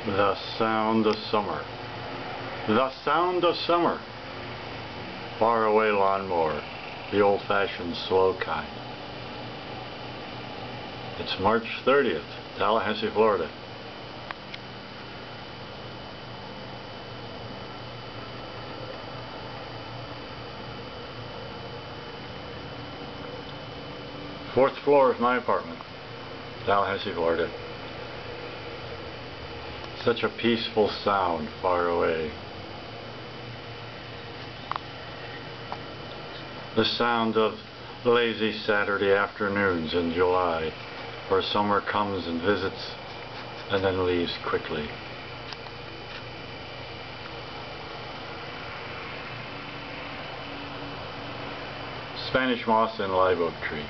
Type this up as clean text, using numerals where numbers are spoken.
The sound of summer. The sound of summer. Far away lawnmower, the old-fashioned slow kind. It's March 30th, Tallahassee, Florida. Fourth floor of my apartment, Tallahassee, Florida. Such a peaceful sound far away. The sound of lazy Saturday afternoons in July, where summer comes and visits and then leaves quickly. Spanish moss and live oak tree.